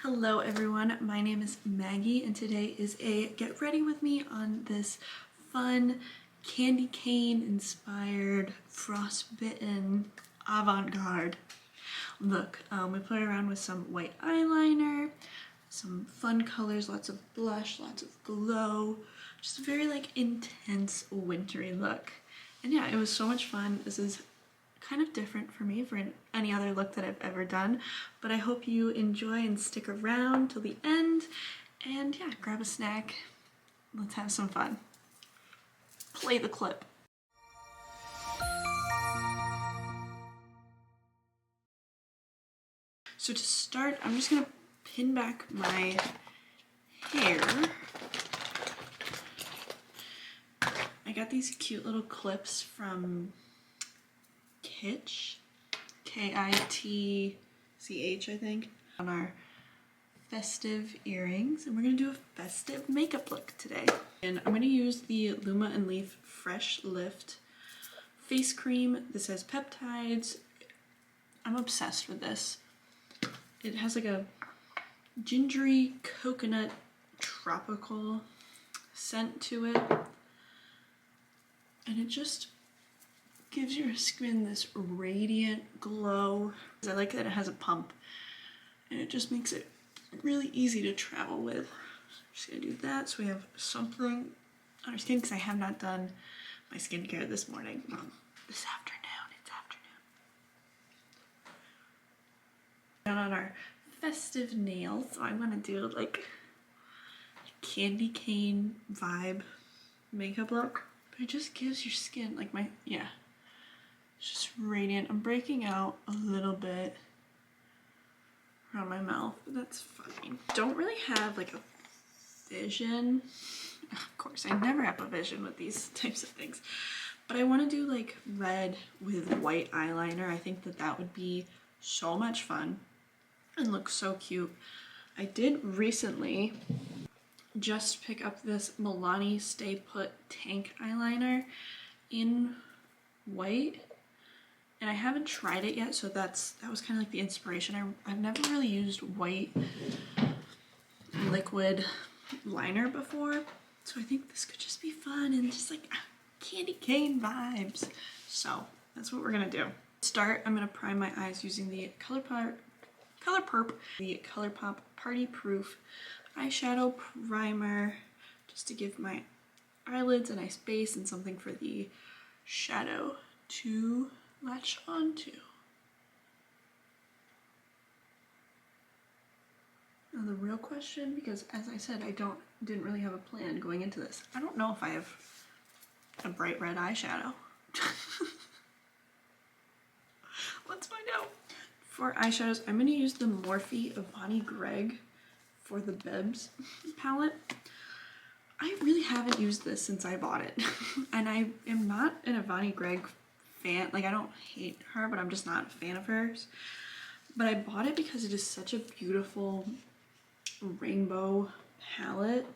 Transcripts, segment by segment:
Hello everyone, my name is Maggie and today is a get ready with me on this fun candy cane inspired frostbitten avant-garde look. We play around with some white eyeliner, some fun colors, lots of blush, lots of glow, just a very like intense wintry look. And yeah, it was so much fun. This is kind of different for me for any other look that I've ever done, but I hope you enjoy and stick around till the end. And yeah, grab a snack, let's have some fun. Play the clip. So to start, I'm just gonna pin back my hair. I got these cute little clips from Kitsch, Kitch, I think, on our festive earrings, and we're gonna do a festive makeup look today. And I'm gonna use the Luma and Leaf Fresh Lift face cream. This has peptides. I'm obsessed with this. It has like a gingery coconut tropical scent to it, and it just gives your skin this radiant glow. I like that it has a pump and it just makes it really easy to travel with. I'm just gonna do that so we have something on our skin, because I have not done my skincare this morning. This afternoon, it's afternoon. Down on our festive nails, so I'm gonna do like a candy cane vibe makeup look. But it just gives your skin like it's just radiant. I'm breaking out a little bit around my mouth, but that's fine. Don't really have like a vision. Of course, I never have a vision with these types of things, but I want to do like red with white eyeliner. I think that that would be so much fun and look so cute. I did recently just pick up this Milani Stay Put Tank eyeliner in white, and I haven't tried it yet, so that was kind of like the inspiration. I've never really used white liquid liner before, so I think this could just be fun and just like candy cane vibes. So that's what we're gonna do. To start, I'm gonna prime my eyes using the ColourPop Party Proof eyeshadow primer, just to give my eyelids a nice base and something for the shadow to latch onto. Now the real question, because as I said, I didn't really have a plan going into this. I don't know if I have a bright red eyeshadow. Let's find out. For eyeshadows, I'm gonna use the Morphe Avani Greg for the Bebs palette. I really haven't used this since I bought it. And I am not an Avani Greg fan. Like, I don't hate her, but I'm just not a fan of hers. But I bought it because it is such a beautiful rainbow palette.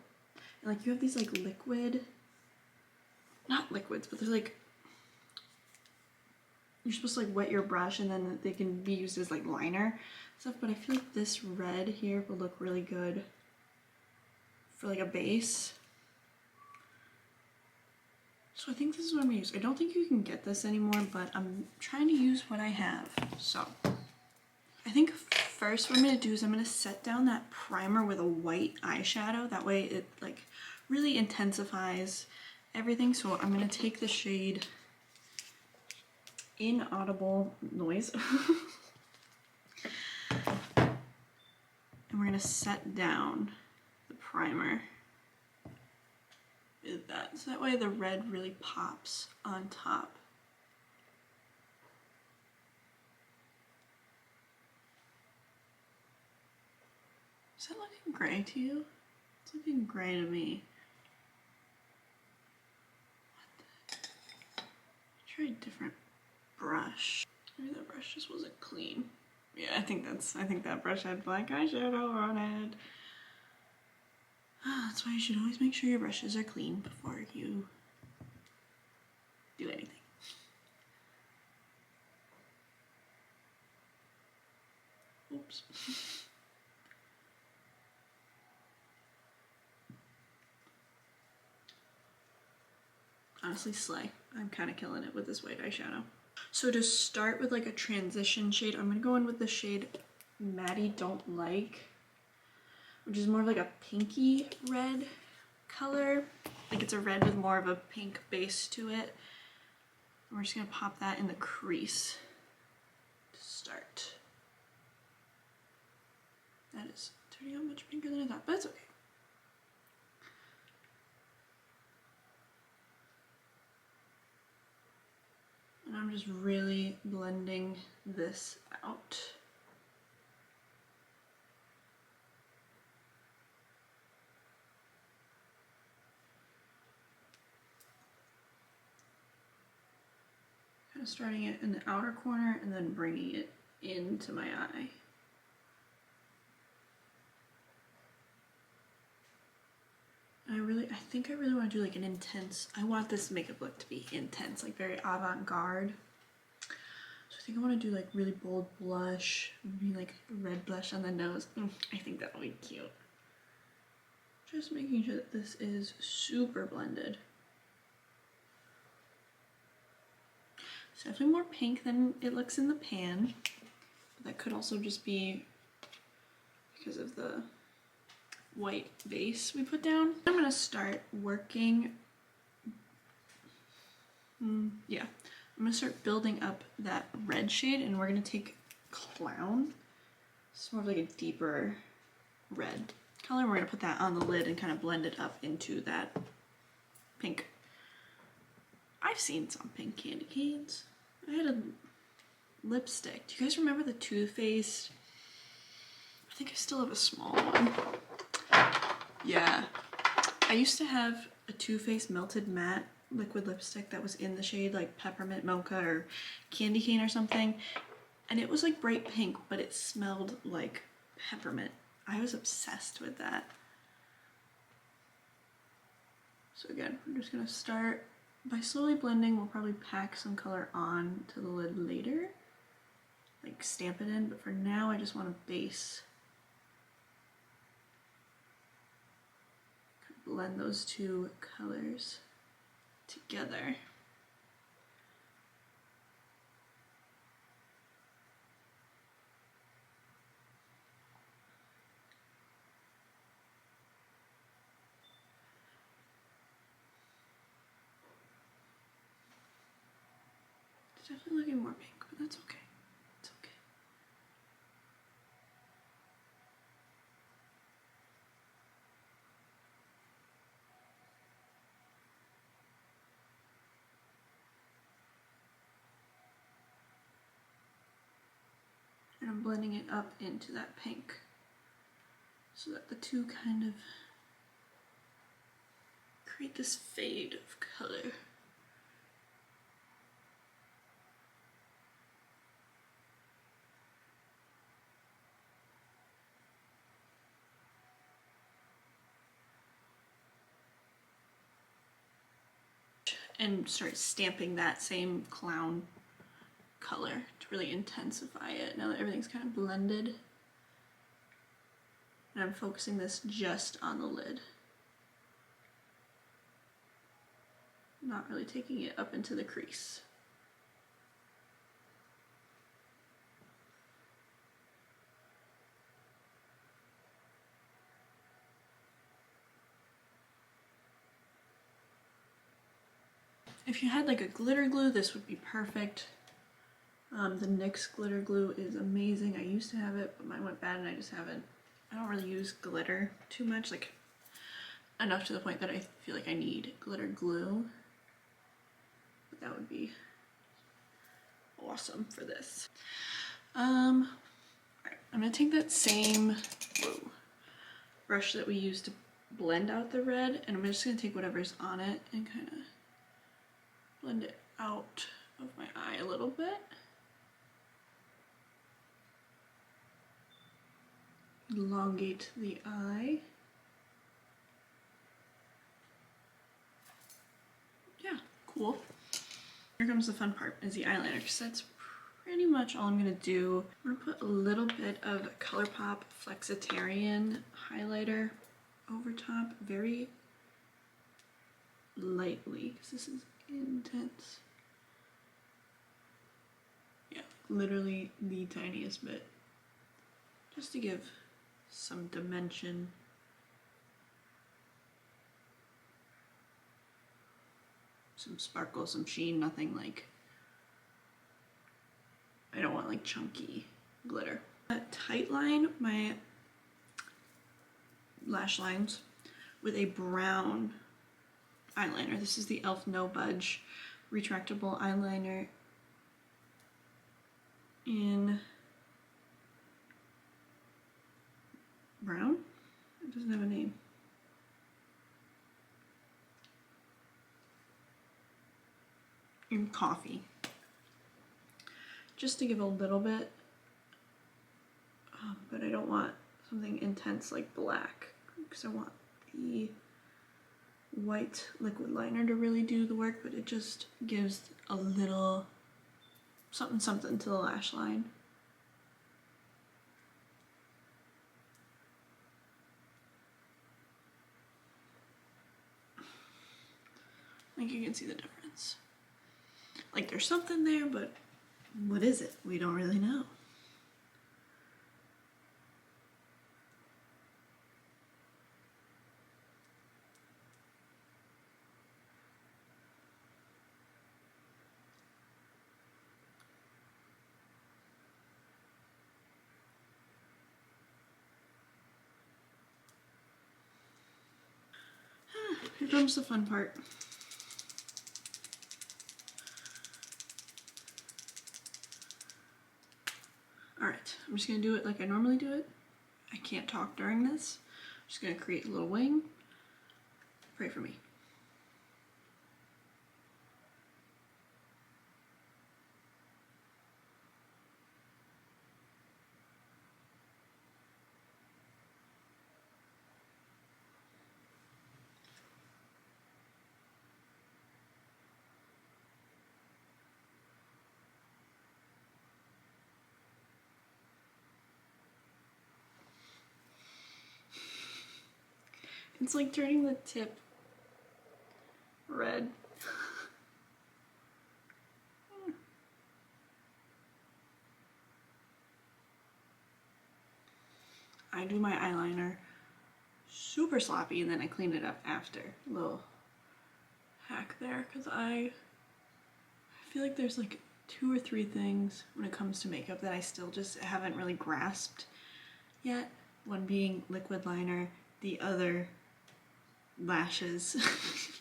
And like, you have these like not liquids, but they're like, you're supposed to like wet your brush and then they can be used as like liner stuff. But I feel like this red here will look really good for like a base. So I think this is what I'm gonna use. I don't think you can get this anymore, but I'm trying to use what I have. So I think first what I'm gonna do is I'm gonna set down that primer with a white eyeshadow. That way it like really intensifies everything. So I'm gonna take the shade Inaudible Noise and we're gonna set down the primer with that, so that way the red really pops on top. Is that looking gray to you? It's looking gray to me. Try a different brush. Maybe that brush just wasn't clean. Yeah, I think that brush had black eyeshadow on it. That's why you should always make sure your brushes are clean before you do anything. Oops. honestly slay. I'm kind of killing it with this white eyeshadow. So to start with like a transition shade, I'm gonna go in with the shade Maddie Don't Like, which is more of like a pinky red color. Like it's a red with more of a pink base to it. And we're just gonna pop that in the crease to start. That is turning out much pinker than I thought, but it's okay. And I'm just really blending this out. Kind of starting it in the outer corner and then bringing it into my eye. I think I really want to do like an intense, I want this makeup look to be intense, like very avant-garde. So I think I want to do like really bold blush, maybe like red blush on the nose. I think that will be cute. Just making sure that this is super blended. It's definitely more pink than it looks in the pan, but that could also just be because of the white base we put down. I'm gonna start working, I'm gonna start building up that red shade, and we're gonna take Clown. It's more of like a deeper red color. We're gonna put that on the lid and kind of blend it up into that pink. I've seen some pink candy canes. I had a lipstick. Do you guys remember the Too Faced? I think I still have a small one. Yeah. I used to have a Too Faced Melted Matte liquid lipstick that was in the shade like Peppermint Mocha or Candy Cane or something. And it was like bright pink, but it smelled like peppermint. I was obsessed with that. So again, we're just gonna start by slowly blending. We'll probably pack some color on to the lid later, like stamp it in, but for now I just want to base. Blend those two colors together. It's definitely looking more pink, but that's okay. It's okay. And I'm blending it up into that pink so that the two kind of create this fade of color. And start stamping that same Clown color to really intensify it now that everything's kind of blended. And I'm focusing this just on the lid. Not really taking it up into the crease. If you had like a glitter glue, this would be perfect. The NYX glitter glue is amazing. I used to have it, but mine went bad and I just haven't. I don't really use glitter too much, like enough to the point that I feel like I need glitter glue. But that would be awesome for this. Alright, I'm gonna take that same brush that we used to blend out the red, and I'm just gonna take whatever's on it and kind of blend it out of my eye a little bit. Elongate the eye. Yeah, cool. Here comes the fun part, is the eyeliner, because that's pretty much all I'm gonna do. I'm gonna put a little bit of ColourPop Flexitarian highlighter over top, very lightly, because this is intense. Yeah, literally the tiniest bit. Just to give some dimension. Some sparkle, some sheen, nothing like, I don't want like chunky glitter. Tight line my lash lines with a brown eyeliner. This is the e.l.f. No Budge retractable eyeliner in brown? It doesn't have a name. In coffee. Just to give a little bit, but I don't want something intense like black because I want the white liquid liner to really do the work, but it just gives a little something something to the lash line. I think you can see the difference. Like there's something there, but what is it? We don't really know. Here comes the fun part. Alright, I'm just going to do it like I normally do it. I can't talk during this. I'm just going to create a little wing. Pray for me. It's like turning the tip red. I do my eyeliner super sloppy and then I clean it up after. Little hack there, because I feel like there's like 2 or 3 things when it comes to makeup that I still just haven't really grasped yet. One being liquid liner, the other lashes,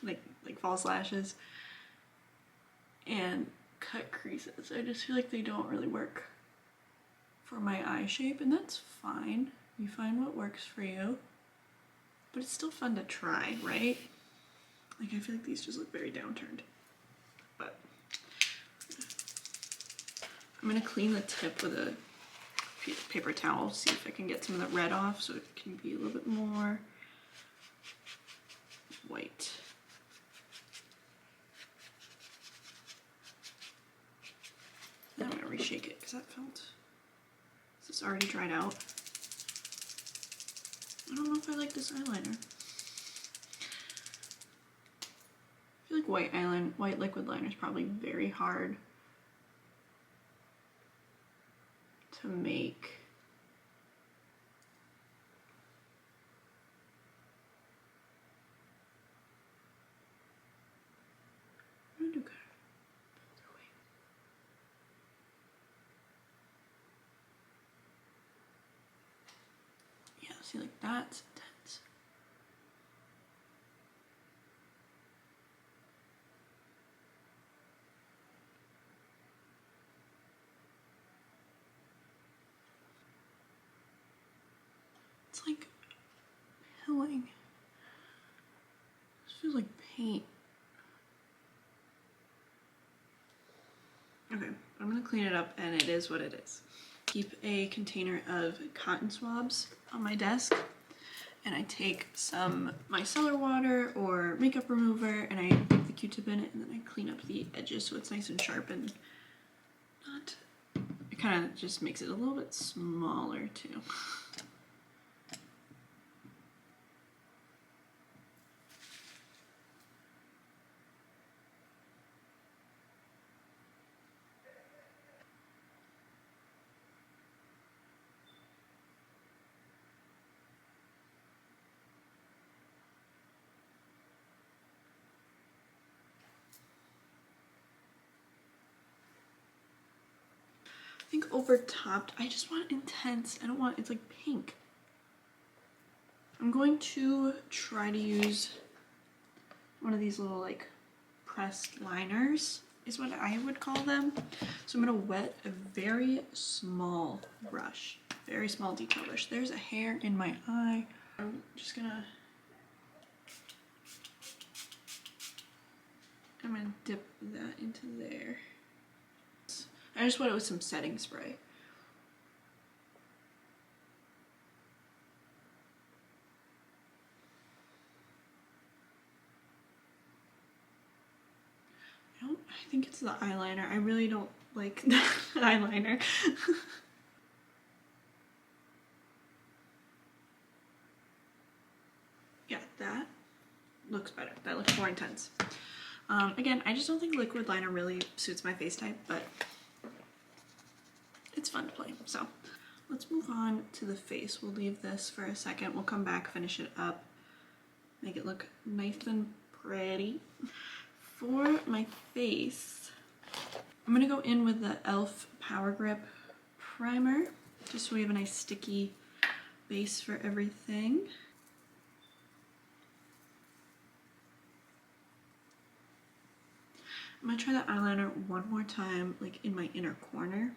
like false lashes, and cut creases. I just feel like they don't really work for my eye shape, and that's fine. You find what works for you, but it's still fun to try, right? Like I feel like these just look very downturned, but I'm gonna clean the tip with a paper towel, see if I can get some of the red off so it can be a little bit more white. Then I'm gonna reshake it because that felt, is this already dried out? I don't know if I like this eyeliner. I feel like white liquid liner is probably very hard to make. I'm gonna do kind of other way. Yeah, see, like that's intense. It's like pilling. This feels like paint. Okay, I'm gonna clean it up and it is what it is. Keep a container of cotton swabs on my desk and I take some micellar water or makeup remover and I dip the Q-tip in it and then I clean up the edges so it's nice and sharp and not, it kind of just makes it a little bit smaller too. think over topped. I just want intense. I don't want, it's like pink. I'm going to try to use one of these little like pressed liners is what I would call them. So I'm gonna wet a very small brush, very small detail brush. There's a hair in my eye. I'm just gonna, I'm gonna dip that into there. I just wet it with some setting spray. I think it's the eyeliner. I really don't like that eyeliner. Yeah, that looks better. That looks more intense. Again, I just don't think liquid liner really suits my face type, but it's fun to play. So let's move on to the face. We'll leave this for a second. We'll come back, finish it up, make it look nice and pretty. For my face, I'm gonna go in with the e.l.f. Power Grip Primer, just so we have a nice sticky base for everything. I'm gonna try the eyeliner one more time, like in my inner corner,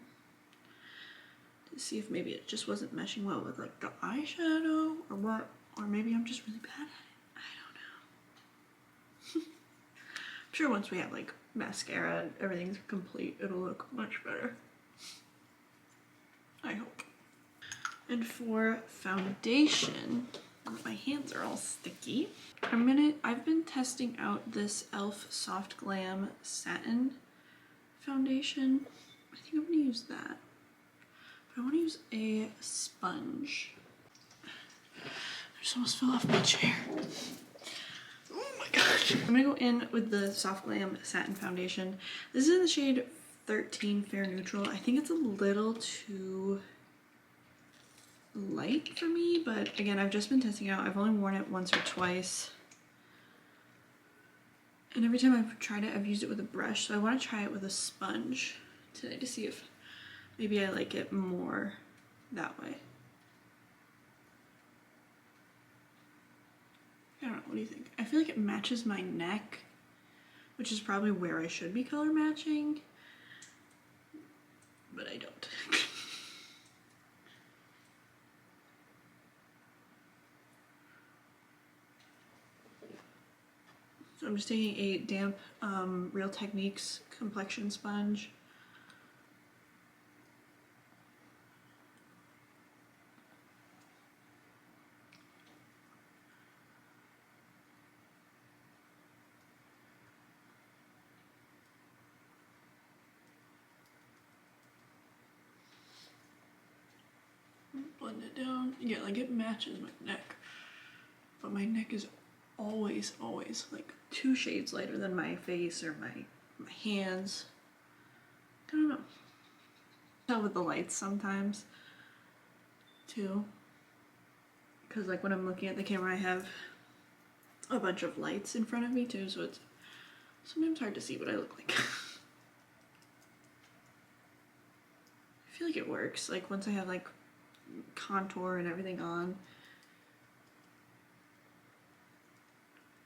to see if maybe it just wasn't meshing well with like the eyeshadow or what, or maybe I'm just really bad at it. I don't know. I'm sure once we have like mascara and everything's complete, it'll look much better. I hope. And for foundation, my hands are all sticky. I've been testing out this e.l.f. Soft Glam Satin Foundation. I think I'm gonna use that. But I wanna use a sponge. I just almost fell off my chair. Oh my gosh. I'm gonna go in with the Soft Glam Satin Foundation. This is in the shade 13 Fair Neutral. I think it's a little too light for me, but again, I've just been testing out. I've only worn it once or twice. And every time I've tried it, I've used it with a brush. So I want to try it with a sponge today to see if maybe I like it more that way. I don't know, what do you think? I feel like it matches my neck, which is probably where I should be color matching, but I don't. So I'm just taking a damp Real Techniques complexion sponge. Blend it down. Yeah, like it matches my neck, but my neck is always like 2 shades lighter than my face or my hands. I don't know. Tell with the lights sometimes too, because like when I'm looking at the camera, I have a bunch of lights in front of me too, so it's sometimes hard to see what I look like. I feel like it works. Like once I have like contour and everything on.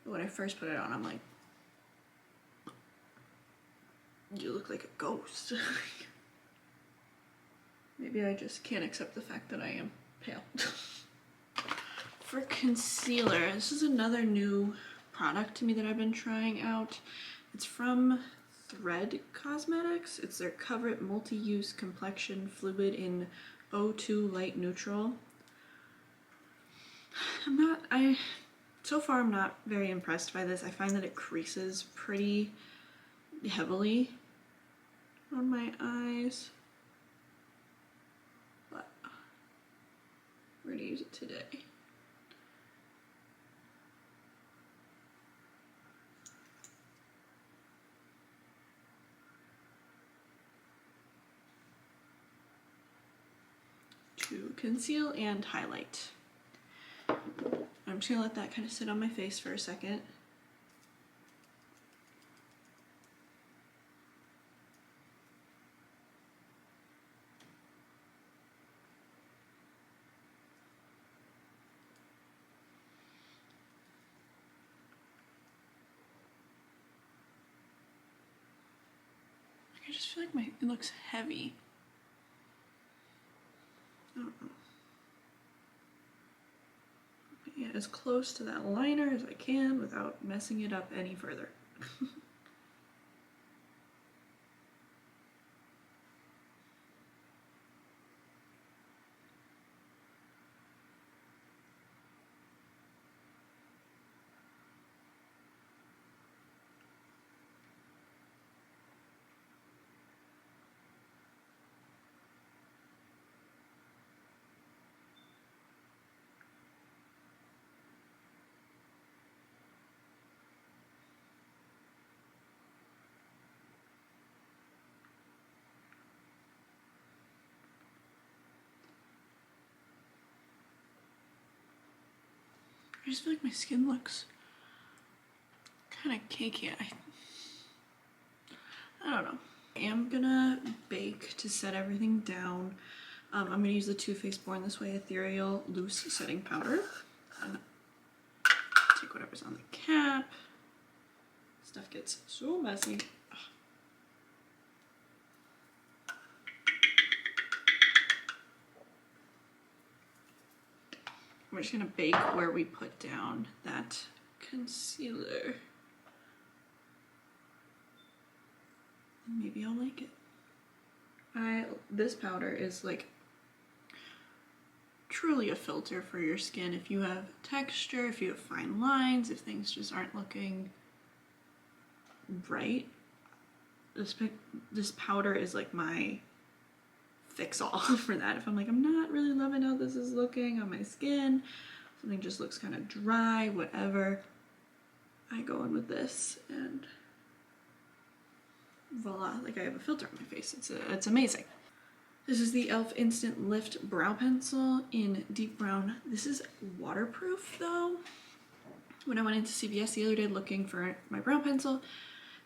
When I first put it on, I'm like, you look like a ghost. Maybe I just can't accept the fact that I am pale. For concealer, this is another new product to me that I've been trying out. It's from Thread Cosmetics. It's their Cover It Multi-Use Complexion Fluid in O2 Light Neutral. So far I'm not very impressed by this. I find that it creases pretty heavily on my eyes, but we're gonna use it today. To conceal and highlight. I'm just gonna let that kind of sit on my face for a second. feel like it looks heavy. I don't know. But yeah, as close to that liner as I can without messing it up any further. I just feel like my skin looks kind of cakey. I don't know. I am gonna bake to set everything down. I'm gonna use the Too Faced Born This Way Ethereal Loose Setting Powder. And take whatever's on the cap. Stuff gets so messy. We're just gonna bake where we put down that concealer. Maybe I'll like it. This powder is like truly a filter for your skin. If you have texture, if you have fine lines, if things just aren't looking right, this powder is like my fix-all for that. If I'm like, I'm not really loving how this is looking on my skin, something just looks kind of dry, whatever, I go in with this and voila, like I have a filter on my face. It's amazing. This is the e.l.f. Instant Lift Brow Pencil in deep brown. This is waterproof though. When I went into CVS the other day looking for my brow pencil,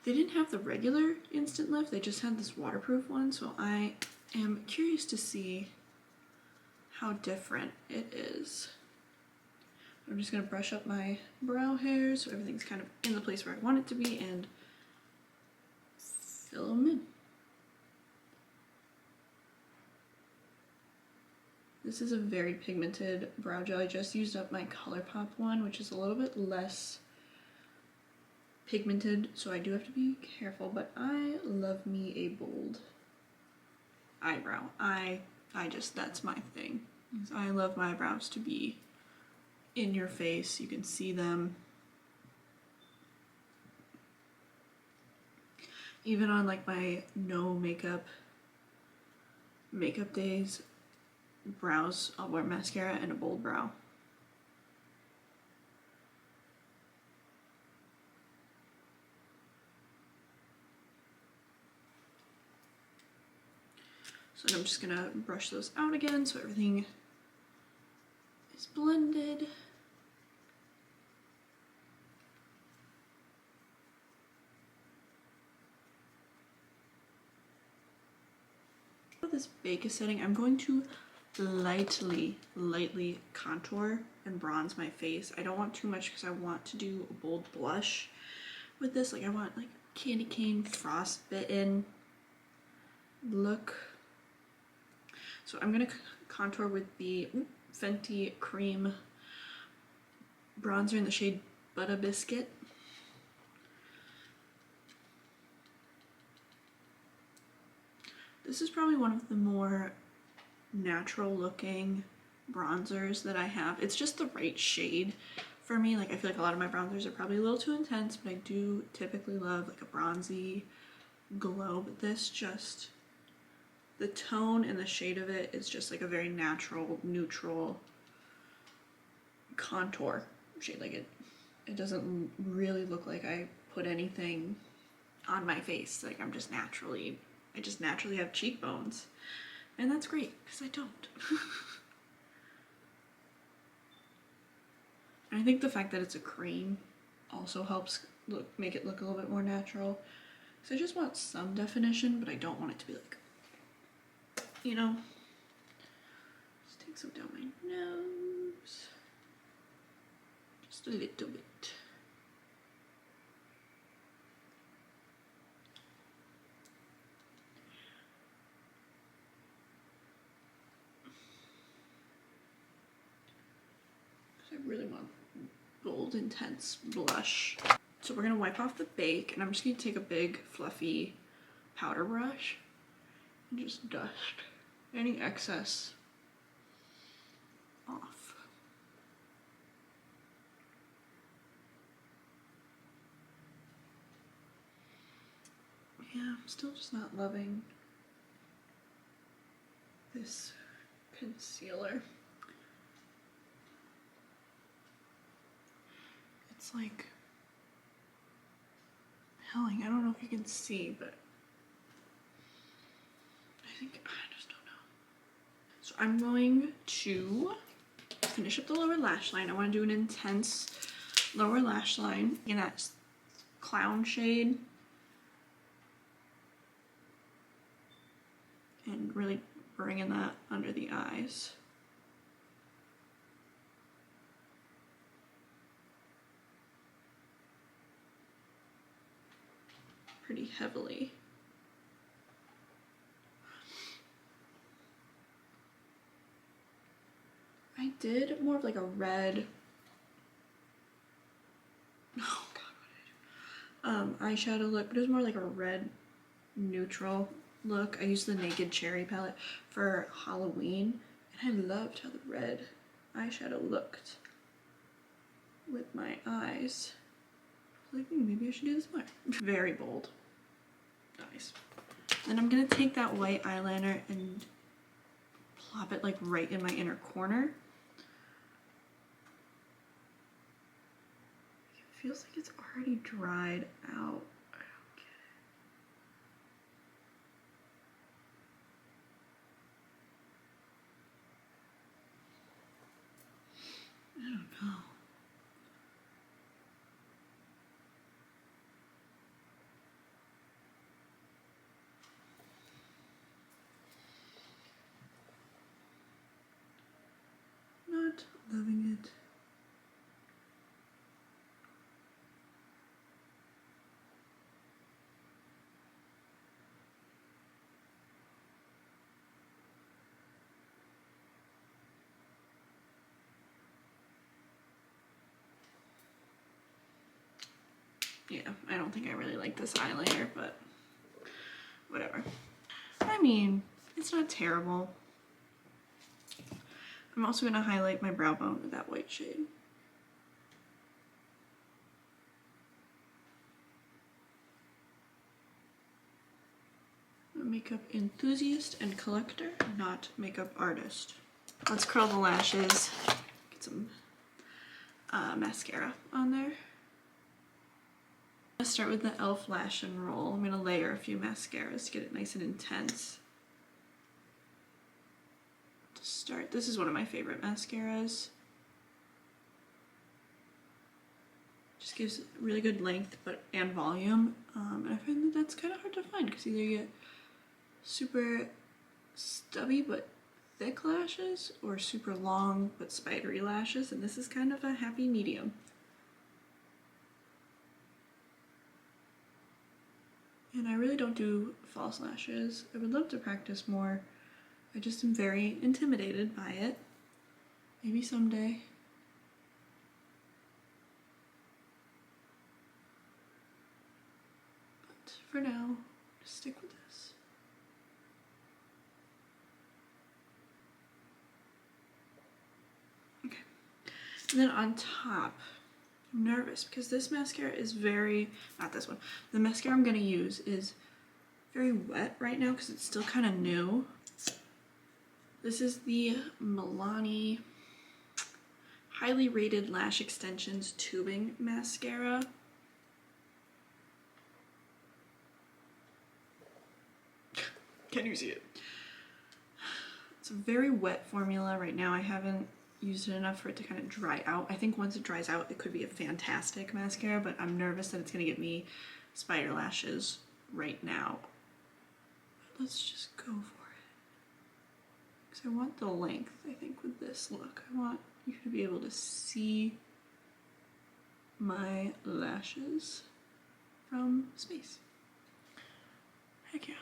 they didn't have the regular Instant Lift, they just had this waterproof one, so I am curious to see how different it is. I'm just gonna brush up my brow hairs so everything's kind of in the place where I want it to be and fill them in. This is a very pigmented brow gel. I just used up my ColourPop one, which is a little bit less pigmented, so I do have to be careful, but I love me a bold eyebrow. That's my thing. I love my eyebrows to be in your face. You can see them. Even on like my no makeup days, brows, I'll wear mascara and a bold brow. So I'm just gonna brush those out again so everything is blended. For this bake is setting, I'm going to lightly contour and bronze my face. I don't want too much because I want to do a bold blush with this. Like I want like candy cane frostbitten look. So I'm gonna contour with the Fenty Cream bronzer in the shade Butter Biscuit. This is probably one of the more natural looking bronzers that I have. It's just the right shade for me. Like I feel like a lot of my bronzers are probably a little too intense, but I do typically love like a bronzy glow. But this just, the tone and the shade of it is just like a very natural, neutral contour shade. Like it doesn't really look like I put anything on my face. Like I just naturally have cheekbones. And that's great, because I don't. And I think the fact that it's a cream also helps make it look a little bit more natural. So I just want some definition, but I don't want it to be like, you know. Just take some down my nose. Just a little bit. I really want bold, intense blush. So we're gonna wipe off the bake, and I'm just gonna take a big, fluffy powder brush and just dust any excess off. Yeah, I'm still just not loving this concealer. It's like helling. I don't know if you can see, but I just don't know. So I'm going to finish up the lower lash line. I want to do an intense lower lash line in that clown shade and really bringing that under the eyes. Pretty heavily. I did more of like a red, oh god, what did I do? Eyeshadow look, but it was more like a red neutral look. I used the Naked Cherry palette for Halloween, and I loved how the red eyeshadow looked with my eyes. I was like, maybe I should do this more. Very bold. Nice. Then I'm gonna take that white eyeliner and plop it like right in my inner corner. It feels like it's already dried out. I don't know. Not loving it. Yeah, I don't think I really like this eyeliner, but whatever. I mean, it's not terrible. I'm also going to highlight my brow bone with that white shade. I'm a makeup enthusiast and collector, not makeup artist. Let's curl the lashes, get some mascara on there. I'm going to start with the e.l.f. Lash and Roll. I'm going to layer a few mascaras to get it nice and intense. To start, this is one of my favorite mascaras. Just gives really good length and volume, and I find that that's kind of hard to find because either you get super stubby but thick lashes or super long but spidery lashes, and this is kind of a happy medium. And I really don't do false lashes. I would love to practice more. I just am very intimidated by it. Maybe someday. But for now, just stick with this. Okay. And then on top, I'm nervous because this mascara is very, not this one, the mascara I'm going to use is very wet right now because it's still kind of new. This is the Milani Highly Rated Lash Extensions Tubing Mascara. Can you see it? It's a very wet formula right now. I haven't used it enough for it to kind of dry out. I think once it dries out, it could be a fantastic mascara, but I'm nervous that it's going to get me spider lashes right now. But let's just go for it. Because I want the length, I think, with this look. I want you to be able to see my lashes from space. Heck yeah.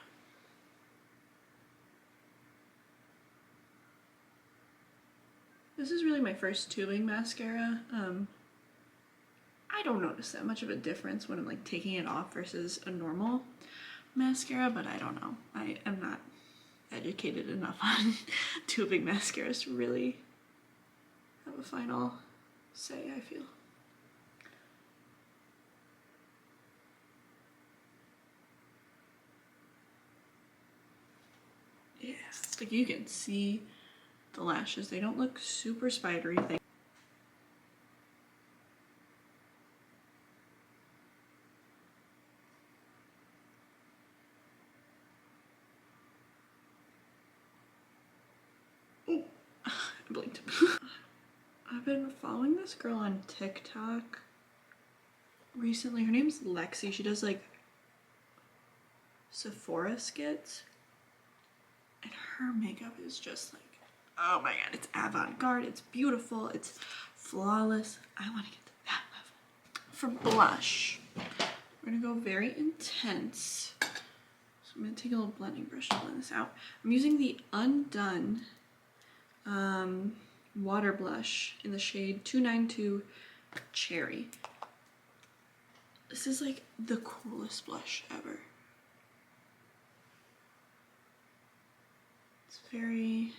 This is really my first tubing mascara. I don't notice that much of a difference when I'm like taking it off versus a normal mascara, but I don't know. I am not educated enough on tubing mascaras to really have a final say, I feel. Yeah, like you can see the lashes. They don't look super spidery. Oh, I blinked. I've been following this girl on TikTok recently. Her name's Lexi. She does like Sephora skits. And her makeup is just like, oh my god, it's avant-garde, it's beautiful, it's flawless. I want to get to that level. For blush, we're gonna go very intense. So I'm gonna take a little blending brush to blend this out. I'm using the Undone water blush in the shade 292 Cherry. This is like the coolest blush ever. It's very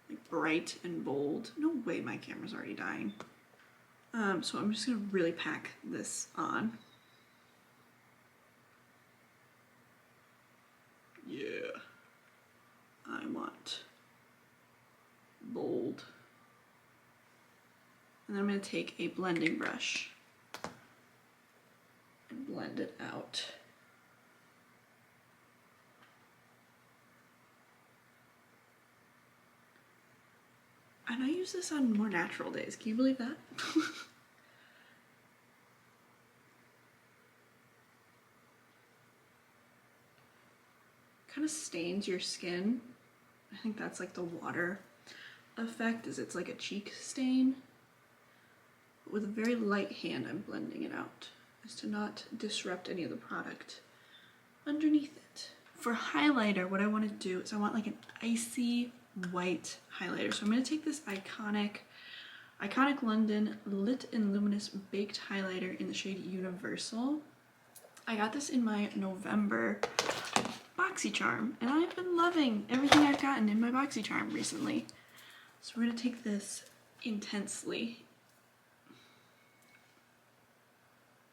like bright and bold. No way my camera's already dying. So I'm just gonna really pack this on. Yeah, I want bold. And then I'm gonna take a blending brush and blend it out. And I use this on more natural days. Can you believe that? Kind of stains your skin. I think that's like the water effect, is it's like a cheek stain. But with a very light hand, I'm blending it out as to not disrupt any of the product underneath it. For highlighter, what I want to do is I want like an icy white highlighter. So I'm going to take this iconic London Lit and Luminous Baked Highlighter in the shade Universal. I got this in my November BoxyCharm, and I've been loving everything I've gotten in my BoxyCharm recently. So we're going to take this intensely.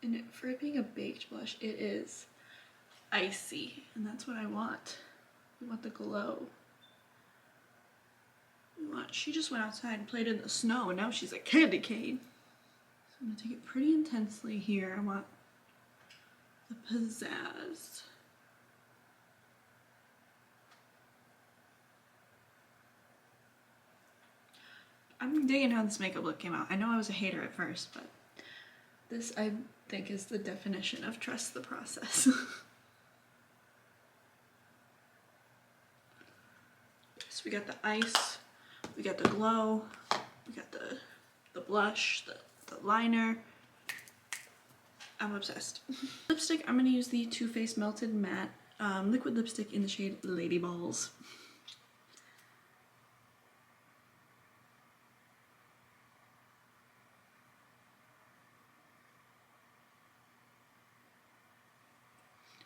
And for it being a baked blush, it is icy, and that's what I want. We want the glow. She just went outside and played in the snow, and now she's a candy cane. So I'm gonna take it pretty intensely here. I want the pizzazz. I'm digging how this makeup look came out. I know I was a hater at first, but this I think is the definition of trust the process. So we got the ice. We got the glow, we got the blush, the liner. I'm obsessed. Lipstick, I'm going to use the Too Faced Melted Matte liquid lipstick in the shade Lady Balls.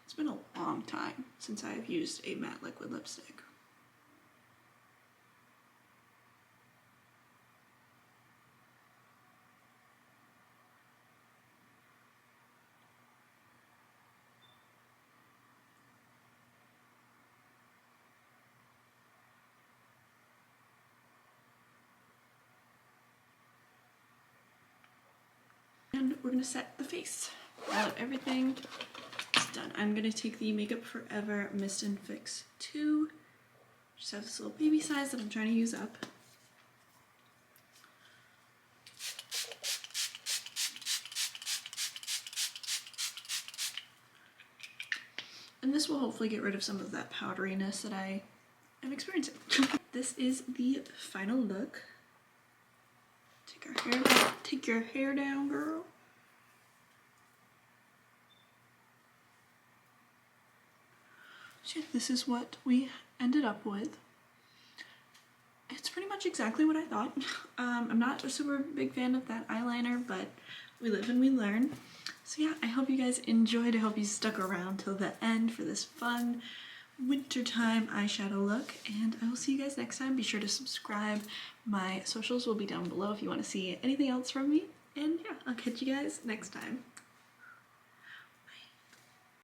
It's been a long time since I've used a matte liquid lipstick. And we're gonna set the face. Now that everything is done, I'm gonna take the Makeup Forever Mist and Fix 2. Just have this little baby size that I'm trying to use up. And this will hopefully get rid of some of that powderiness that I am experiencing. This is the final look. Take our hair down. Take your hair down, girl. So this is what we ended up with. it's pretty much exactly what I thought. I'm not a super big fan of that eyeliner, but we live and we learn. So yeah, I hope you guys enjoyed. I hope you stuck around till the end for this fun wintertime eyeshadow look, and I will see you guys next time. Be sure to subscribe. My socials will be down below if you want to see anything else from me. And yeah, I'll catch you guys next time.